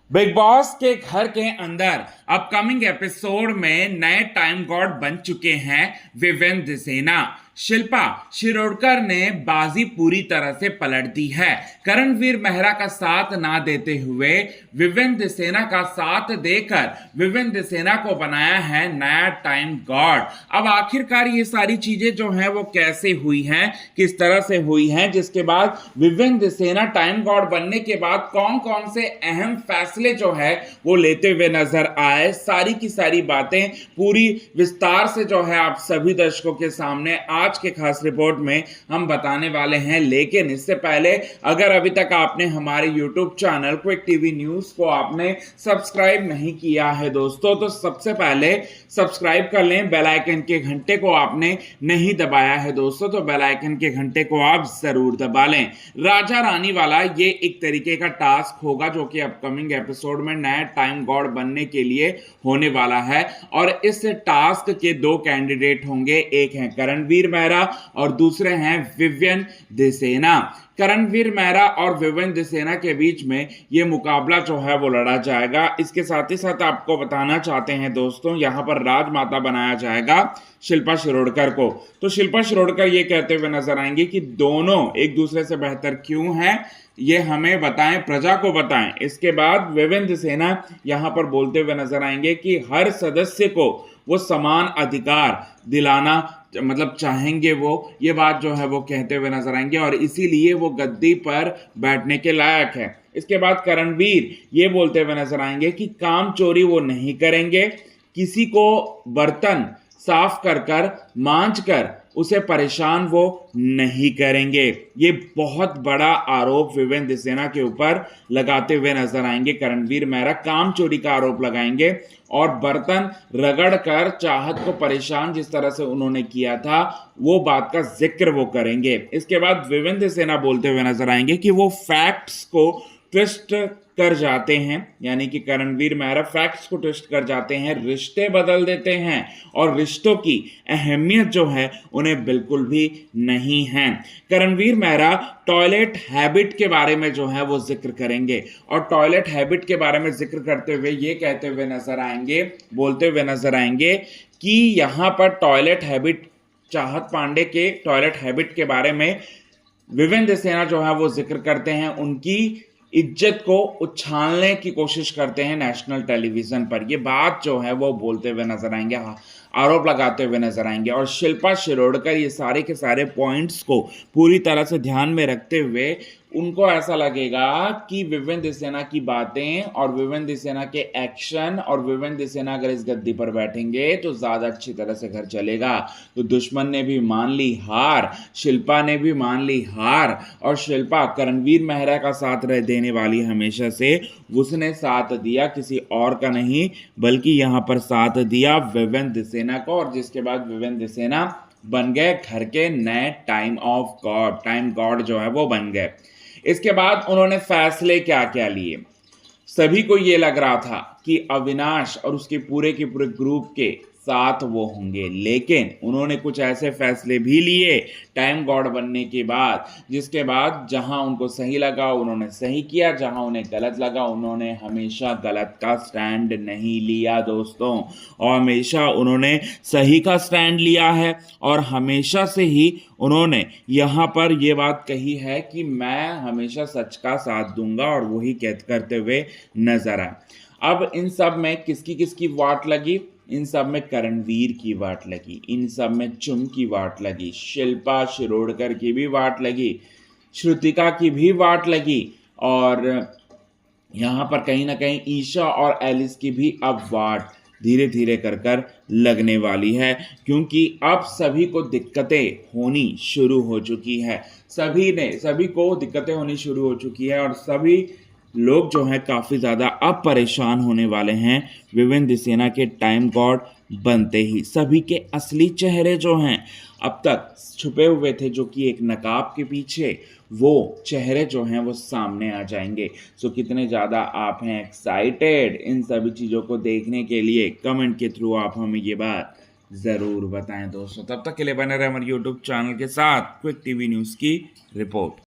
Big boss के घर के अंदर अपकमिंग एपिसोड में नए टाइम गॉड बन चुके हैं विवेंद्र सेना। शिल्पा शिरोडकर ने बाजी पूरी तरह से पलट दी है। करणवीर मेहरा का साथ ना देते हुए विवेंद्र सेना का साथ देकर विवेंद्र सेना को बनाया है नया टाइम गॉड। अब आखिरकार ये सारी चीजें जो हैं वो कैसे हुई हैं, किस तरह से हुई हैं, जिसके बाद विवेंद्र सेना टाइम गॉड बनने के बाद कौन कौन से अहम फैसले जो है वो लेते हुए नजर आए, सारी की सारी बातें पूरी विस्तार से जो है आप सभी दर्शकों के सामने आज के खास रिपोर्ट में हम बताने वाले हैं। लेकिन इससे पहले अगर अभी तक आपने हमारे YouTube channel quick TV news को आपने सब्सक्राइब नहीं किया है दोस्तों, तो सबसे पहले सब्सक्राइब कर लें। बेल आइकन के घंटे को आपने नहीं दबाया है दोस्तों, तो बेल आइकन के घंटे को आप जरूर दबा लें। राजा रानी वाला ये एक तरीके का टास्क होगा जो कि अपकमिंग एपिसोड में नया टाइम गॉड बनने के लिए होने वाला है। और इस टास्क के दो कैंडिडेट होंगे, एक है करणवीर मेहरा और दूसरे हैं विवेंद्र सेना। करणवीर मेहरा और विवेंद्र सेना के बीच में ये मुकाबला जो है वो लड़ा जाएगा। इसके साथ ही साथ आपको बताना चाहते हैं दोस्तों, यहां पर राजमाता बनाया जाएगा शिल्पा शिरोडकर को। तो शिल्पा शिरोडकर ये कहते हुए नजर आएंगे कि दोनों एक दूसरे से बेहतर क्यों हैं, ये हमें बताएं, प्रजा को बताएं। इसके बाद विवेंद्र सेना यहां पर बोलते हुए नजर आएंगे कि हर सदस्य को वो समान अधिकार दिलाना मतलब चाहेंगे, वो ये बात जो है वो कहते हुए नजर आएंगे और इसीलिए वो गद्दी पर बैठने के लायक है। इसके बाद करणवीर ये बोलते हुए नजर आएंगे कि काम चोरी वो नहीं करेंगे, किसी को बर्तन साफ कर कर मांझ कर उसे परेशान वो नहीं करेंगे। ये बहुत बड़ा आरोप विवेंद्र सेना के ऊपर लगाते हुए नजर आएंगे। करणवीर मेहरा काम चोरी का आरोप लगाएंगे और बर्तन रगड़ कर चाहत को परेशान जिस तरह से उन्होंने किया था वो बात का जिक्र वो करेंगे। इसके बाद विवेंद्र सेना बोलते हुए नजर आएंगे कि वो फैक्ट्स को ट्विस्ट कर जाते हैं, यानी कि करणवीर मेहरा फैक्ट्स को ट्विस्ट कर जाते हैं, रिश्ते बदल देते हैं और रिश्तों की अहमियत जो है उन्हें बिल्कुल भी नहीं है। करणवीर मेहरा टॉयलेट हैबिट के बारे में जो है वो जिक्र करेंगे और टॉयलेट हैबिट के बारे में जिक्र करते हुए ये कहते हुए नजर आएंगे, बोलते हुए नजर आएंगे कि यहाँ पर टॉयलेट हैबिट, चाहत पांडे के टॉयलेट हैबिट के बारे में विवेंद्र सेना जो है वो जिक्र करते हैं, उनकी इज्जत को उछालने की कोशिश करते हैं नेशनल टेलीविजन पर। ये बात जो है वो बोलते हुए नजर आएंगे, आरोप लगाते हुए नजर आएंगे। और शिल्पा शिरोडकर ये सारे के सारे पॉइंट्स को पूरी तरह से ध्यान में रखते हुए उनको ऐसा लगेगा कि विवेंद्र सेना की बातें और विवेंद्र सेना के एक्शन और विवेंद्र सेना अगर इस गद्दी पर बैठेंगे तो ज्यादा अच्छी तरह से घर चलेगा। तो दुश्मन ने भी मान ली हार, शिल्पा ने भी मान ली हार और शिल्पा करणवीर मेहरा का साथ रह देने वाली हमेशा से, उसने साथ दिया किसी और का नहीं बल्कि यहां पर साथ दिया विवेंद्र सेना को। और जिसके बाद विवेंद्र सेना बन गए घर के नए टाइम गॉड जो है वो बन गए। इसके बाद उन्होंने फैसले क्या क्या लिए। सभी को ये लग रहा था कि अविनाश और उसके पूरे के पूरे ग्रुप के साथ वो होंगे, लेकिन उन्होंने कुछ ऐसे फैसले भी लिए टाइम गॉड बनने के बाद, जिसके बाद जहां उनको सही लगा उन्होंने सही किया, जहां उन्हें गलत लगा उन्होंने हमेशा गलत का स्टैंड नहीं लिया दोस्तों, और हमेशा उन्होंने सही का स्टैंड लिया है। और हमेशा से ही उन्होंने यहाँ पर ये बात कही है कि मैं हमेशा सच का साथ दूंगा और वही करते हुए नजर आए। अब इन सब में किसकी किसकी वाट लगी? इन सब में करणवीर की वाट लगी, इन सब में चुम की वाट लगी, शिल्पा शिरोडकर की भी वाट लगी, श्रुतिका की भी वाट लगी और यहाँ पर कहीं ना कहीं ईशा और एलिस की भी अब वाट धीरे धीरे कर लगने वाली है, क्योंकि अब सभी को दिक्कतें होनी शुरू हो चुकी है। सभी को दिक्कतें होनी शुरू हो चुकी है और सभी लोग जो हैं काफ़ी ज़्यादा अब परेशान होने वाले हैं विवेंद्र सेना के टाइम गॉड बनते ही। सभी के असली चेहरे जो हैं अब तक छुपे हुए थे, जो कि एक नकाब के पीछे, वो चेहरे जो हैं वो सामने आ जाएंगे। सो कितने ज़्यादा आप हैं एक्साइटेड इन सभी चीज़ों को देखने के लिए? कमेंट के थ्रू आप हमें ये बात ज़रूर बताएं दोस्तों। तब तक के लिए बने रहे हमारे यूट्यूब चैनल के साथ क्विक टीवी न्यूज़ की रिपोर्ट।